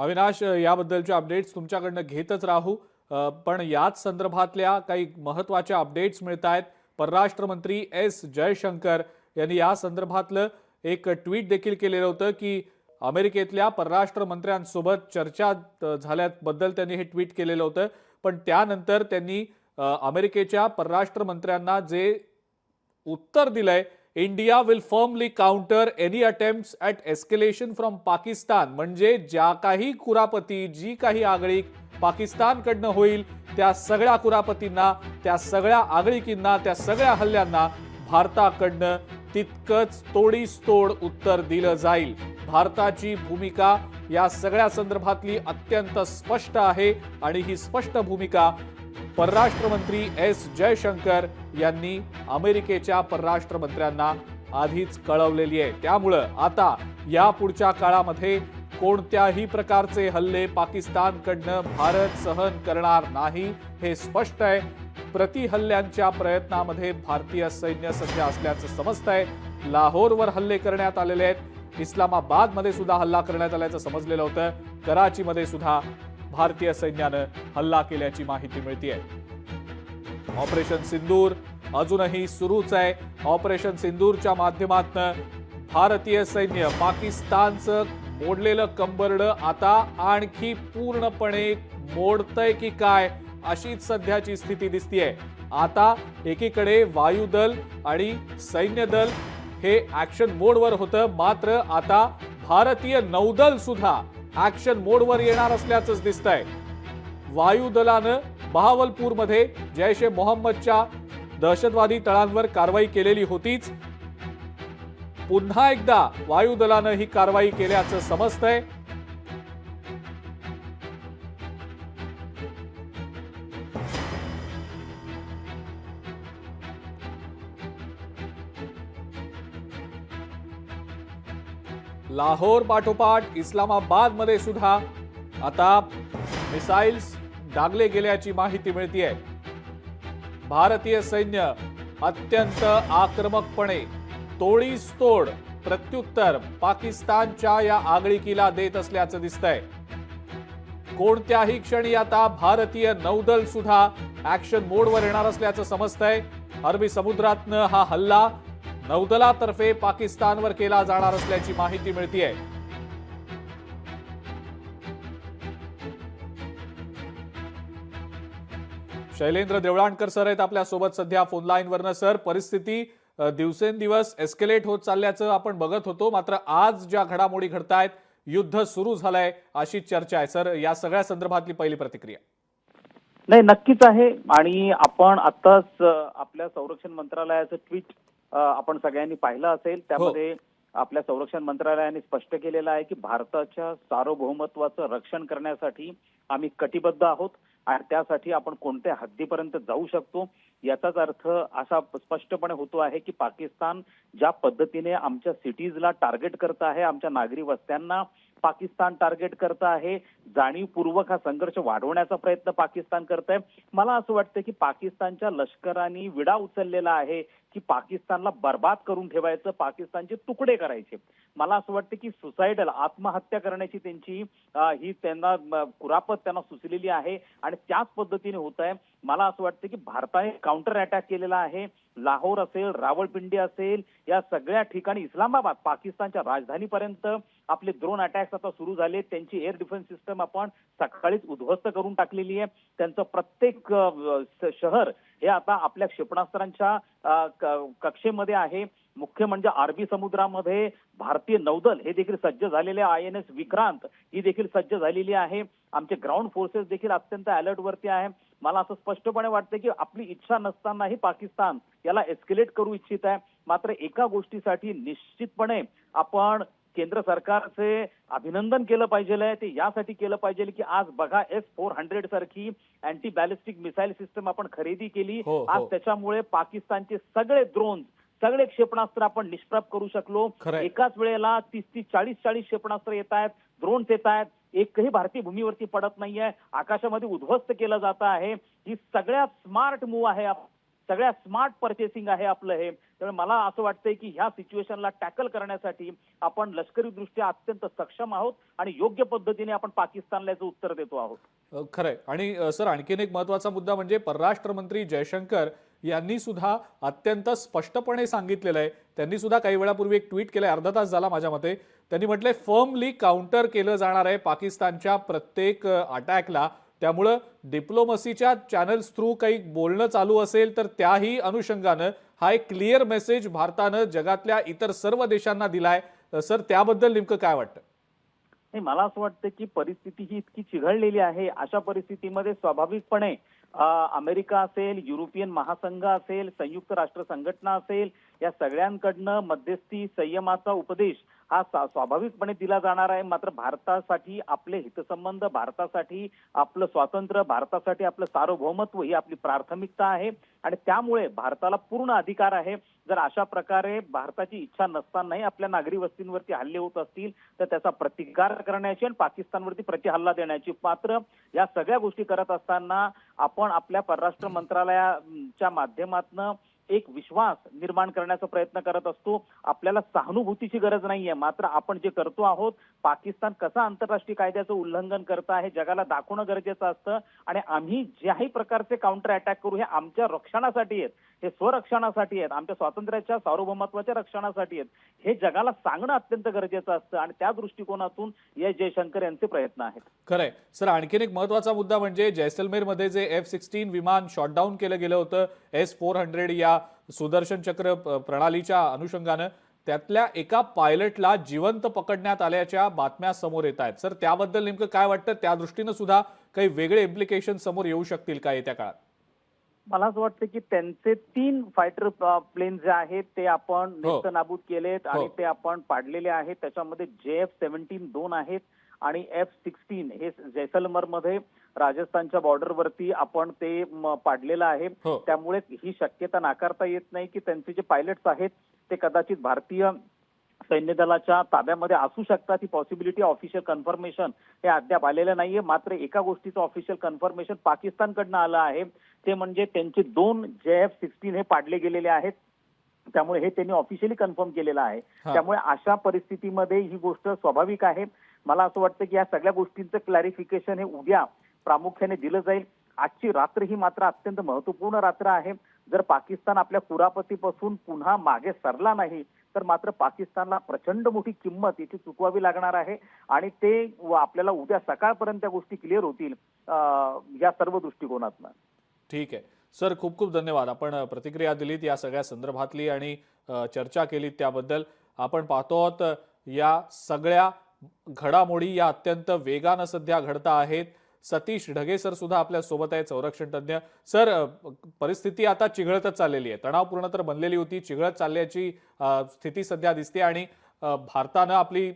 अविनाश, याबद्दलच्या अपडेट्स तुमच्याकडनं घेतच राहू. पण याच संदर्भातल्या काही महत्त्वाच्या अपडेट्स मिळत आहेत. परराष्ट्र मंत्री एस जयशंकर यांनी या संदर्भातलं एक ट्विट देखील केलेलं होतं की अमेरिकेतल्या परराष्ट्र मंत्र्यांसोबत चर्चा झाल्याबद्दल त्यांनी हे ट्विट केलेलं होतं. पण त्यानंतर त्यांनी अमेरिकेच्या परराष्ट्र मंत्र्यांना जे उत्तर दिलंय, India will firmly counter any attempts at escalation from Pakistan, म्हणजे ज्या काही कुरापती, जी काही आगळीक पाकिस्तानकडनं होईल त्या सगळ्या कुरापतींना, त्या सगळ्या आगळीकींना, त्या सगळ्या हल्ल्यांना भारताकडनं तितकंच तोडीसतोड उत्तर दिलं जाईल. भारताची भूमिका या सगळ्या संदर्भातली अत्यंत स्पष्ट आहे आणि ही स्पष्ट भूमिका परराष्ट्र मंत्री एस जयशंकर यांनी अमेरिकेच्या परराष्ट्र मंत्र्यांना आधीच कळवलेली आहे. त्यामुळं आता या पुढच्या काळामध्ये कोणत्याही प्रकारचे हल्ले पाकिस्तानकडनं भारत सहन करणार नाही हे स्पष्ट आहे. प्रतिहल्ल्यांच्या प्रयत्नामध्ये भारतीय सैन्य सध्या असल्याचं समजतंय. लाहोरवर हल्ले करण्यात आलेले आहेत. इस्लामाबादमध्ये सुद्धा हल्ला करण्यात आल्याचं समजलेलं होतं. कराचीमध्ये सुद्धा भारतीय सैन्यानं हल्ला केल्याची माहिती मिळतेय. ऑपरेशन सिंदूर अजूनही सुरूच आहे. ऑपरेशन सिंदूरच्या माध्यमातून भारतीय सैन्य पाकिस्तानचं मोडलेलं कंबरडं आता आणखी पूर्णपणे मोडतंय की काय, अशीच सध्याची स्थिती दिसतीये. आता एकीकडे वायुदल आणि सैन्य दल हे ऍक्शन मोडवर होतं, मात्र आता भारतीय नौदल सुद्धा ऍक्शन मोडवर येणार असल्याचंच दिसतंय. वायुदलानं बहावलपूरमध्ये जैश ए मोहम्मदच्या दहशतवादी तळांवर कारवाई केलेली होतीच. पुन्हा एकदा वायुदलानं ही कारवाई केल्याचं समजतंय. लाहोर पाठोपाठ इस्लामाबादमध्ये सुद्धा आता मिसाइल्स डागले गेल्याची माहिती मिळतेय. भारतीय सैन्य अत्यंत आक्रमकपणे तोडीसतोड प्रत्युत्तर पाकिस्तानच्या या आगळीकीला देत असल्याचं दिसतंय. कोणत्याही क्षणी आता भारतीय नौदल सुद्धा ऍक्शन मोडवर येणार असल्याचं समजतंय. अरबी समुद्रातनं हा हल्ला नौदलातर्फे पाकिस्तानवर केला जाणार असल्याची माहिती मिळतेय. शैलेंद्र देवळाणकर सर आहेत आपल्या सोबत सध्या फोन लाईनवरनं. सर, परिस्थिती दिवसेंदिवस एस्केलेट होत चालल्याचं आपण बघत होतो, मात्र आज ज्या घडामोडी घडतायत, युद्ध सुरू झालंय अशी चर्चा आहे. सर, या सगळ्या संदर्भातली पहिली प्रतिक्रिया. नाही, नक्कीच आहे. आणि आपण आताच आपल्या संरक्षण मंत्रालयाचं ट्विट आपण सगळ्यांनी पाहिलं असेल. त्यामध्ये आपल्या संरक्षण मंत्रालयाने स्पष्ट केलेलं आहे की भारताच्या सार्वभौमत्वाचं रक्षण करण्यासाठी आम्ही कटिबद्ध आहोत आणि त्यासाठी आपण कोणत्या हद्दीपर्यंत जाऊ शकतो याचाच अर्थ असा स्पष्टपणे होतो आहे की पाकिस्तान ज्या पद्धतीने आमच्या सिटीजला टार्गेट करत आहे, आमच्या नागरी वस्त्यांना पाकिस्तान टार्गेट करत आहे, जाणीवपूर्वक हा संघर्ष वाढवण्याचा प्रयत्न पाकिस्तान करत आहे. मला असं वाटतं की पाकिस्तानच्या लष्कराने विडा उचललेला आहे की पाकिस्तानला बर्बाद करून ठेवायचं, पाकिस्तानचे तुकडे करायचे. मला असं वाटतं की सुसाइडल आत्महत्या करण्याची त्यांची ही त्यांना कुरापत त्यांना सुचलेली आहे आणि त्याच पद्धतीने होत आहे. मला असं वाटतं की भारताने काउंटर अटॅक केलेला आहे. लाहोर असेल, रावळपिंडी असेल, या सगळ्या ठिकाणी इस्लामाबाद पाकिस्तानच्या राजधानीपर्यंत आपले ड्रोन अटॅक्स आता सुरू झाले. त्यांची एअर डिफेन्स सिस्टम आपण सकाळीच उद्ध्वस्त करून टाकलेली आहे. त्यांचं प्रत्येक शहर हे आता आपल्या क्षेपणास्त्रांच्या कक्षेमध्ये आहे. मुख्य म्हणजे अरबी समुद्रामध्ये भारतीय नौदल हे देखील सज्ज झालेले, INS विक्रांत ही देखील सज्ज झालेली आहे. आमचे ग्राउंड फोर्सेस देखील अत्यंत अलर्ट वरती आहे. मला असं स्पष्टपणे वाटतं की आपली इच्छा नसतानाही पाकिस्तान याला एस्केलेट करू इच्छित आहे. मात्र एका गोष्टीसाठी निश्चितपणे आपण केंद्र सरकारचे अभिनंदन केलं पाहिजे. ते यासाठी केलं पाहिजे की आज बघा S-400 सारखी अँटी बॅलिस्टिक मिसाईल सिस्टम आपण खरेदी केली. आज त्याच्यामुळे पाकिस्तानचे सगळे ड्रोन, सगळे क्षेपणास्त्र आपण निष्प्रभ करू शकलो. एकाच वेळेला 30-40 क्षेपणास्त्र येत आहेत, ड्रोन्स येत आहेत. एकही भारतीय भूमीवरती पडत नाहीये, आकाशामध्ये उद्ध्वस्त केलं जात आहे. ही सगळ्यात स्मार्ट मूव्ह आहे सगळ्या स्मार्ट पर्चेसिंग आहे आपलं हे. त्यामुळे मला असं वाटतंय की ह्या सिच्युएशनला टॅकल करण्यासाठी आपण लष्करी दृष्ट्या अत्यंत सक्षम आहोत आणि योग्य पद्धतीने आपण पाकिस्तानला याचं उत्तर देतो आहोत. खरंय. आणि सर, आणखीन एक महत्वाचा मुद्दा म्हणजे परराष्ट्र मंत्री जयशंकर यांनी सुद्धा अत्यंत स्पष्टपणे सांगितलेलं आहे. त्यांनी सुद्धा काही वेळापूर्वी एक ट्विट केलंय, अर्धा तास झाला माझ्या मते. त्यांनी म्हटलंय फर्मली काउंटर केलं जाणार आहे पाकिस्तानच्या प्रत्येक अटॅकला. त्यामुळं डिप्लोमसीच्या चॅनल्स थ्रू काही बोलणं चालू असेल तर त्याही अनुषंगानं हा एक क्लिअर मेसेज भारतानं जगातल्या इतर सर्व देशांना दिलाय. सर, त्याबद्दल नेमकं काय वाटतं? नाही, मला असं वाटतं की परिस्थिती ही इतकी चिघळलेली आहे. अशा परिस्थितीमध्ये स्वाभाविकपणे अमेरिका असेल, युरोपियन महासंघ असेल, संयुक्त राष्ट्र संघटना असेल, या सगळ्यांकडनं मध्यस्थी संयमाचा उपदेश हा स्वाभाविकपणे दिला जाणार आहे. मात्र भारतासाठी आपले हितसंबंध, भारतासाठी आपलं स्वातंत्र्य, भारतासाठी आपलं सार्वभौमत्व ही आपली प्राथमिकता आहे आणि त्यामुळे भारताला पूर्ण अधिकार आहे. जर अशा प्रकारे भारताची इच्छा नसतानाही आपल्या नागरी वस्तींवरती हल्ले होत असतील तर त्याचा प्रतिकार करण्याची आणि पाकिस्तानवरती प्रतिहल्ला देण्याची. मात्र या सगळ्या गोष्टी करत असताना आपण आपल्या परराष्ट्र मंत्रालयाच्या माध्यमातून एक विश्वास निर्माण करण्याचा प्रयत्न करत असतो. आपल्याला सहानुभूतीची गरज नाहीये, मात्र आपण जे करतो आहोत, पाकिस्तान कसं आंतरराष्ट्रीय कायद्याचं उल्लंघन करत आहे जगाला दाखवणं गरजेचं असतं आणि आम्ही ज्याही प्रकारचे काउंटर अटॅक करू हे आमच्या रक्षणासाठी आहेत, हे स्वरक्षणासाठी आहेत, आमच्या स्वातंत्र्याच्या सार्वभौमत्वाच्या रक्षणासाठी आहेत, हे जगाला सांगणं अत्यंत गरजेचं असतं आणि त्या दृष्टिकोनातून एस जयशंकर यांचे प्रयत्न आहेत. खरंय. सर, आणखीन एक महत्वाचा मुद्दा म्हणजे जैसलमेरमध्ये जे F-16 विमान शॉटडाऊन केलं गेलं होतं S-400 या सुदर्शन चक्र प्रणालीच्या अनुषंगानं, त्यातल्या एका पायलटला जिवंत पकडण्यात आल्याच्या बातम्या समोर येत आहेत. सर, त्याबद्दल नेमकं काय वाटतं? त्या दृष्टीनं सुद्धा काही वेगळे इम्प्लिकेशन समोर येऊ शकतील का येत्या काळात? मला असं वाटतं की त्यांचे 3 फायटर प्लेन जे आहेत ते आपण नेस्तनाबूत केलेत आणि ते आपण पाडलेले आहेत. त्याच्यामध्ये JF-17 2 आहेत आणि F-16 हे जैसलमेरमध्ये राजस्थानच्या बॉर्डरवरती आपण ते पाडलेलं आहे. त्यामुळे ही शक्यता नाकारता येत नाही की त्यांचे जे पायलट्स आहेत ते कदाचित भारतीय सैन्य दलाच्या ताब्यामध्ये असू शकतात. ही पॉसिबिलिटी ऑफिशियल कन्फर्मेशन हे अद्याप आलेलं नाहीये. मात्र एका गोष्टीचं ऑफिशियल कन्फर्मेशन पाकिस्तानकडनं आलं आहे, ते म्हणजे त्यांचे 2 JF-16 हे पाडले गेलेले आहेत. त्यामुळे हे त्यांनी ऑफिशियली कन्फर्म केलेलं आहे. त्यामुळे अशा परिस्थितीमध्ये ही गोष्ट स्वाभाविक आहे. मला असं वाटतं की या सगळ्या गोष्टींचं क्लॅरिफिकेशन हे उद्या प्रामुख्याने दिलं जाईल. आजची रात्र ही मात्र अत्यंत महत्वपूर्ण रात्र आहे. जर पाकिस्तान आपल्या कुरापतीपासून पुन्हा मागे सरला नाही तर मात्र पाकिस्तानला प्रचंड मोठी किंमत इथे चुकवावी लागणार आहे आणि ते आपल्याला उद्या सकाळपर्यंत त्या गोष्टी क्लिअर होतील या सर्व दृष्टिकोनातून. ठीक आहे सर, खूप खूप धन्यवाद. आपण प्रतिक्रिया दिलीत या सगळ्या संदर्भातली आणि चर्चा केली त्याबद्दल. आपण पाहतो आहोत या सगळ्या घडामोडी या अत्यंत वेगानं सध्या घडता आहेत. सतीश ढगे सर सुद्धा आपल्या सोबत आहेत, संरक्षण तज्ञ. सर, परिस्थिती आता चिघळतच चाललेली आहे, तणावपूर्ण तर बनलेली होती, चिघळत चालल्याची स्थिती सध्या दिसते आणि भारतानं आपली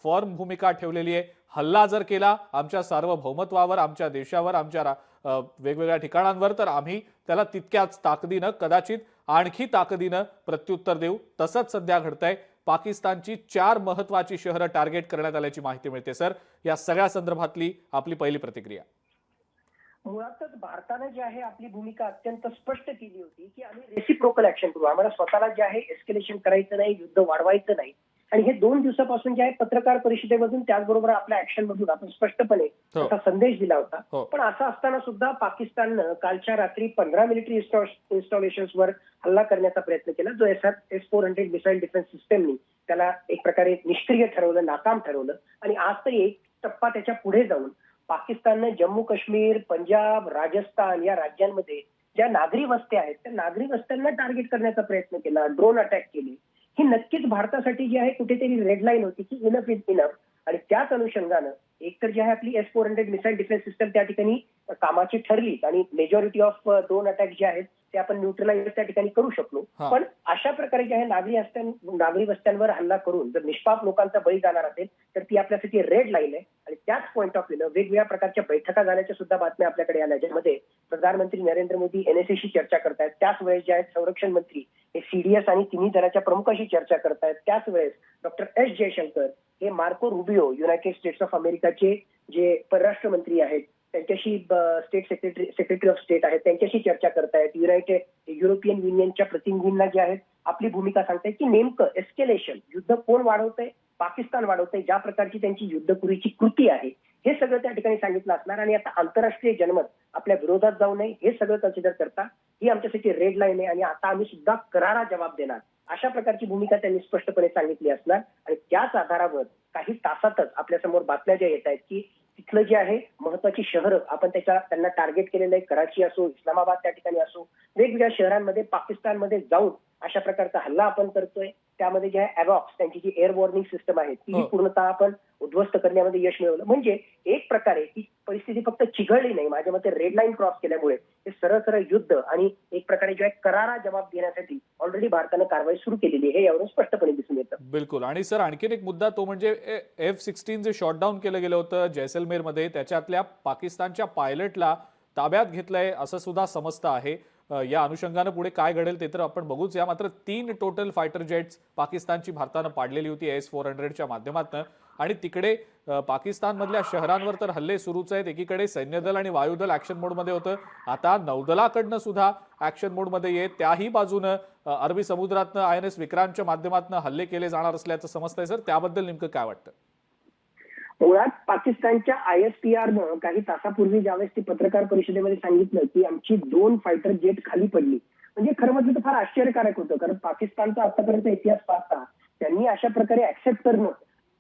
फर्म भूमिका ठेवलेली आहे. हल्ला जर केला आमच्या सार्वभौमत्वावर, आमच्या देशावर, आमच्या वेगवेगळ्या ठिकाणांवर तर आम्ही त्याला तितक्याच ताकदीनं, कदाचित आणखी ताकदीनं प्रत्युत्तर देऊ. तसंच सध्या घडतंय. पाकिस्तानची 4 महत्वाची शहरं टार्गेट करण्यात आल्याची माहिती मिळते. सर, या सगळ्या संदर्भातली आपली पहिली प्रतिक्रिया. मुळातच भारतानं जे आहे आपली भूमिका अत्यंत स्पष्ट केली होती की आम्ही रेसिप्रोकल ऍक्शन करू, आम्हाला स्वतःला जे आहे एस्केलेशन करायचं नाही, युद्ध वाढवायचं नाही. आणि हे 2 दिवसापासून जे आहे पत्रकार परिषदेमधून त्याचबरोबर आपल्या ऍक्शन मधून आपण स्पष्टपणे असा संदेश दिला होता. पण असं असताना सुद्धा पाकिस्ताननं कालच्या रात्री 15 मिलिटरी इन्स्टॉलेशन्सवर हल्ला करण्याचा प्रयत्न केला, जो S-400 मिसाईल डिफेन्स सिस्टमनी त्याला एक प्रकारे निष्क्रिय ठरवलं, नाकाम ठरवलं. आणि आज तरी एक टप्पा त्याच्या पुढे जाऊन पाकिस्ताननं जम्मू काश्मीर, पंजाब, राजस्थान या राज्यांमध्ये ज्या नागरी वस्त्या आहेत त्या नागरी वस्त्यांना टार्गेट करण्याचा प्रयत्न केला, ड्रोन अटॅक केले. ही नक्कीच भारतासाठी जी आहे कुठेतरी रेड लाईन होती की इनफ इज इनफ. आणि त्याच अनुषंगानं एकतर जी आहे आपली S-400 मिसाईल डिफेन्स सिस्टम त्या ठिकाणी कामाची ठरली आणि मेजॉरिटी ऑफ ड्रोन अटॅक जे आहेत ते आपण न्यूट्रलाइज त्या ठिकाणी करू शकलो. पण अशा प्रकारे जे आहे नागरी वस्त्यांवर हल्ला करून जर निष्पाप लोकांचा बळी जाणार असेल तर ती आपल्यासाठी रेड लाईन आहे. आणि त्याच पॉईंट ऑफ व्ह्यूनं वेगवेगळ्या प्रकारच्या बैठका झाल्याच्या सुद्धा बातम्या आपल्याकडे आल्या, ज्यामध्ये प्रधानमंत्री नरेंद्र मोदी NSAशी चर्चा करतायत. त्याच वेळेस जे आहेत संरक्षण मंत्री हे CDS आणि तिन्ही दलाच्या प्रमुखाशी चर्चा करतायत. त्याच वेळेस डॉक्टर S जयशंकर हे Marco Rubio United States of अमेरिकाचे जे परराष्ट्र मंत्री आहेत त्यांच्याशी स्टेट सेक्रेटरी ऑफ स्टेट आहेत त्यांच्याशी चर्चा करतायत, युरोपियन युनियनच्या प्रतिनिधींना जे आहेत आपली भूमिका सांगतायत की नेमकं एस्केलेशन, युद्ध कोण वाढवतंय, पाकिस्तान वाढवतंय, ज्या प्रकारची त्यांची युद्धपूर्वीची कृती आहे हे सगळं त्या ठिकाणी सांगितलं असणार. आणि आता आंतरराष्ट्रीय जनमत आपल्या विरोधात जाऊ नये हे सगळं कन्सिडर करता ही आमच्यासाठी रेड लाईन आहे आणि आता आम्ही सुद्धा करारा जबाब देणार अशा प्रकारची भूमिका त्यांनी स्पष्टपणे सांगितली असणार. आणि त्याच आधारावर काही तासातच आपल्यासमोर बातम्या ज्या येत आहेत की तिथलं जे आहे महत्वाची शहरं आपण त्यांना टार्गेट केलेलं आहे, कराची असो, इस्लामाबाद त्या ठिकाणी असो, वेगवेगळ्या शहरांमध्ये पाकिस्तानमध्ये जाऊन अशा प्रकारचा हल्ला आपण करतोय. त्यामध्ये जे आहे अवॉक्स त्यांची जी एअर वॉर्निंग सिस्टम आहे ती पूर्णतः आपण उद्ध्वस्त करण्यामध्ये यश मिळवलं. म्हणजे एक प्रकारे ही परिस्थिती फक्त चिघळली नाही, माझ्या मते रेड लाईन क्रॉस केल्यामुळे हे सरळ सरळ युद्ध आणि एक प्रकारे जे आहे करारा जबाब देण्यासाठी ऑलरेडी भारतानं कारवाई सुरू केलेली आहे हे यावरून स्पष्टपणे दिसून येतं. बिलकुल. आणि सर आणखीन एक मुद्दा तो म्हणजे F-16 जे शॉटडाऊन केलं गेलं होतं जैसलमेरमध्ये, त्याच्यातल्या पाकिस्तानच्या पायलटला ताब्यात घेतलंय असं सुद्धा समजतं आहे. या अनुषंगानं पुढे काय घडेल ते तर आपण बघूच. या मात्र 3 टोटल फायटर जेट्स पाकिस्तानची भारतानं पाडलेली होती AS-400च्या माध्यमातून. आणि तिकडे पाकिस्तानमधल्या शहरांवर तर हल्ले सुरूच आहेत. एकीकडे सैन्यदल आणि वायुदल ऍक्शन मोडमध्ये होतं, आता नौदलाकडनं सुद्धा ऍक्शन मोडमध्ये येत. त्याही बाजूनं अरबी समुद्रातनं INS विक्रांतच्या माध्यमातून हल्ले केले जाणार असल्याचं समजतंय. सर त्याबद्दल नेमकं काय वाटतं? मुळात पाकिस्तानच्या ISPRनं काही तासापूर्वी ज्यावेळेस ती पत्रकार परिषदेमध्ये सांगितलं की आमची 2 फायटर जेट खाली पडली, म्हणजे खरं म्हटलं तर फार आश्चर्यकारक होतं. कारण पाकिस्तानचा आतापर्यंत इतिहास पाहता त्यांनी अशा प्रकारे ऍक्सेप्ट करणं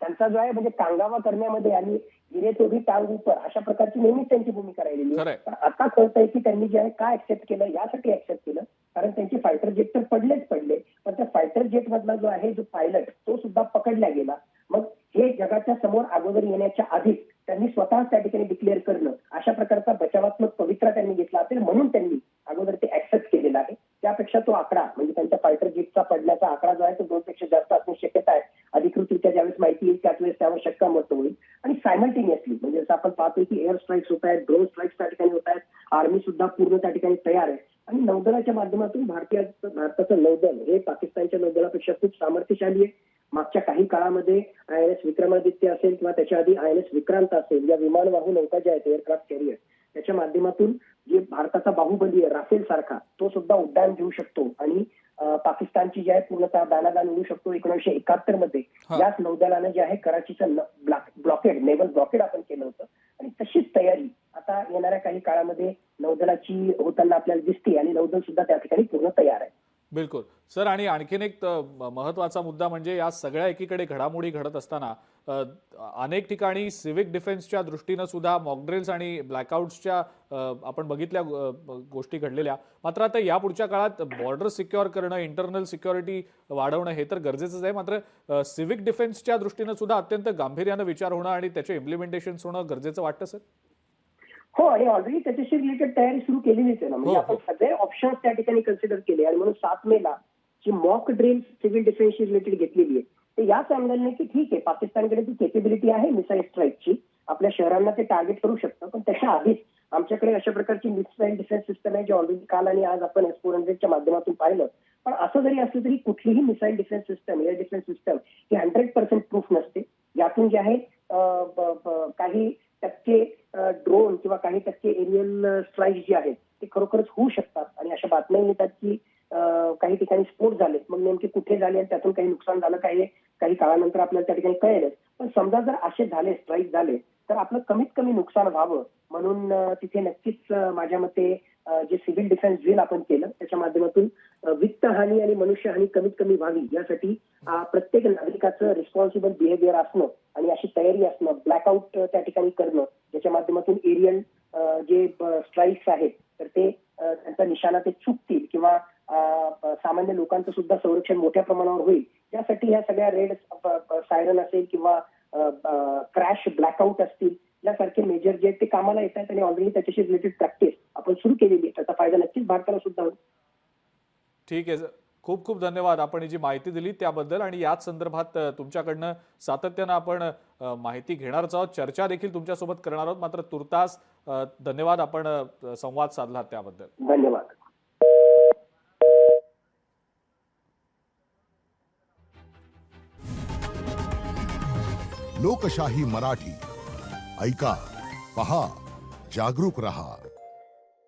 त्यांचा जो आहे म्हणजे कांगावा करण्यामध्ये आणि हिरे तोही टांग उपर अशा प्रकारची नेहमीच त्यांची भूमिका राहिलेली आहे. पण आता कळतंय की त्यांनी जे आहे काय ऍक्सेप्ट केलं, यासाठी ऍक्सेप्ट केलं कारण त्यांचे फायटर जेट तर पडलेच पडले, पण त्या फायटर जेट मधला जो आहे जो पायलट तो सुद्धा पकडला गेला. मग हे जगाच्या समोर अगोदर येण्याच्या आधीच त्यांनी स्वतः त्या ठिकाणी डिक्लेअर करणं अशा प्रकारचा बचावात्मक पवित्रा त्यांनी घेतला असेल म्हणून त्यांनी अगोदर ते ऍक्सेप्ट केलेला आहे. त्यापेक्षा तो आकडा म्हणजे त्यांच्या फायटर जेटचा पडण्याचा आकडा जो आहे तो 2 पेक्षा जास्त असण्याची शक्यता आहे. अधिकृतरित्या ज्यावेळेस माहिती येईल त्याच वेळेस त्यावर शिक्कामोर्तब होईल. आणि सायमल्टेनियसली म्हणजे जसं आपण पाहतोय की एअर स्ट्राईक्स होत आहेत, ड्रोन स्ट्राईक्स त्या ठिकाणी होत आहेत, आर्मी सुद्धा पूर्ण त्या ठिकाणी तयार आहे. आणि नौदलाच्या माध्यमातून भारताचं नौदल हे पाकिस्तानच्या नौदलापेक्षा खूप सामर्थ्यशाली आहे. मागच्या काही काळामध्ये INS विक्रमादित्य असेल किंवा त्याच्या आधी INS विक्रांत असेल, या विमानवाहू नौका ज्या आहेत एअरक्राफ्ट कॅरियर त्याच्या माध्यमातून जे भारताचा बाहुबली आहे राफेल सारखा तो सुद्धा उड्डाण घेऊ शकतो आणि पाकिस्तानची जी आहे पूर्णतः दानादान होऊ शकतो. 1971 मध्ये याच नौदलानं जे आहे कराचीचं ब्लॉकेड, नेव्हल ब्लॉकेड आपण केलं होतं आणि तशीच तयारी आता येणाऱ्या काही काळामध्ये नौदलाची होताना आपल्याला दिसते आणि नौदल सुद्धा त्या ठिकाणी पूर्ण तयार आहे. बिलकुल सर. आणि आणखीन एक महत्त्वाचा मुद्दा म्हणजे या सगळ्या एकीकडे घडामोडी घडत असताना अनेक ठिकाणी सिव्हिक डिफेन्सच्या दृष्टीनं सुद्धा मॉकड्रिल्स आणि ब्लॅकआउट्सच्या आपण बघितल्या गोष्टी घडलेल्या. मात्र आता यापुढच्या काळात बॉर्डर सिक्युअर करणं, इंटरनल सिक्युरिटी वाढवणं हे तर गरजेचंच आहे. मात्र सिव्हिक डिफेन्सच्या दृष्टीनं सुद्धा अत्यंत गांभीर्यानं विचार होणं आणि त्याचे इम्प्लिमेंटेशन होणं गरजेचं वाटतं सर? हो, आणि ऑलरेडी त्याच्याशी रिलेटेड तयारी सुरू केलेलीच आहे ना. म्हणजे आपण सगळे ऑप्शन्स त्या ठिकाणी कन्सिडर केले आणि म्हणून 7 मेला जी मॉक ड्रिल सिव्हिल डिफेन्सशी रिलेटेड घेतलेली आहे ते याच अँगलने की ठीक आहे पाकिस्तानकडे ती केपेबिलिटी आहे मिसाईल स्ट्राईकची, आपल्या शहरांना ते टार्गेट करू शकतं, पण त्याच्या आधीच आमच्याकडे अशा प्रकारची मिसाईल डिफेन्स सिस्टम आहे जी ऑलरेडी काल आणि आज आपण S-400च्या माध्यमातून पाहिलं. पण असं जरी असलं तरी कुठलीही missile defence system, air defence system ही 100% प्रूफ नसते. यातून जे आहे काही टक्के ड्रोन किंवा काही टक्के एरियल स्ट्राईक जे आहेत ते खरोखरच होऊ शकतात. आणि अशा बातम्या येतात की काही ठिकाणी स्फोट झाले, मग नेमके कुठे झाले आणि त्यातून काही नुकसान झालं काही काळानंतर आपल्याला त्या ठिकाणी कळेल. पण समजा जर असे झाले, स्ट्राईक झाले, तर आपलं कमीत कमी नुकसान व्हावं म्हणून तिथे नक्कीच माझ्या मते जे सिव्हिल डिफेन्स ड्रिल आपण केलं त्याच्या माध्यमातून वित्तहानी आणि मनुष्यहानी कमीत कमी व्हावी यासाठी प्रत्येक नागरिकाचं रिस्पॉन्सिबल बिहेवियर असणं आणि अशी तयारी असणं, ब्लॅकआउट त्या ठिकाणी करणं ज्याच्या माध्यमातून एरियल जे स्ट्राईक्स आहेत तर ते त्यांचा निशाणा ते चुकतील किंवा सामान्य लोकांचं सुद्धा संरक्षण मोठ्या प्रमाणावर होईल यासाठी ह्या सगळ्या रेड सायरन असेल किंवा क्रॅश ब्लॅकआउट असतील यासारखे मेजर जे ते कामाला येत आहेत आणि ऑलरेडी त्याच्याशी रिलेटेड प्रॅक्टिस आपण सुरू केलेली आहे. त्याचा फायदा नक्कीच भारताला सुद्धा होईल. ठीक आहे, खूप खूप धन्यवाद आपण जी माहिती दिली त्याबद्दल. आणि याच संदर्भात तुमच्याकडनं सातत्यानं आपण माहिती घेणारच आहोत, चर्चा देखील तुमच्यासोबत करणार आहोत. मात्र तुर्तास धन्यवाद, आपण संवाद साधला त्याबद्दल. धन्यवाद. लोकशाही मराठी ऐका, पहा, जागरूक रहा.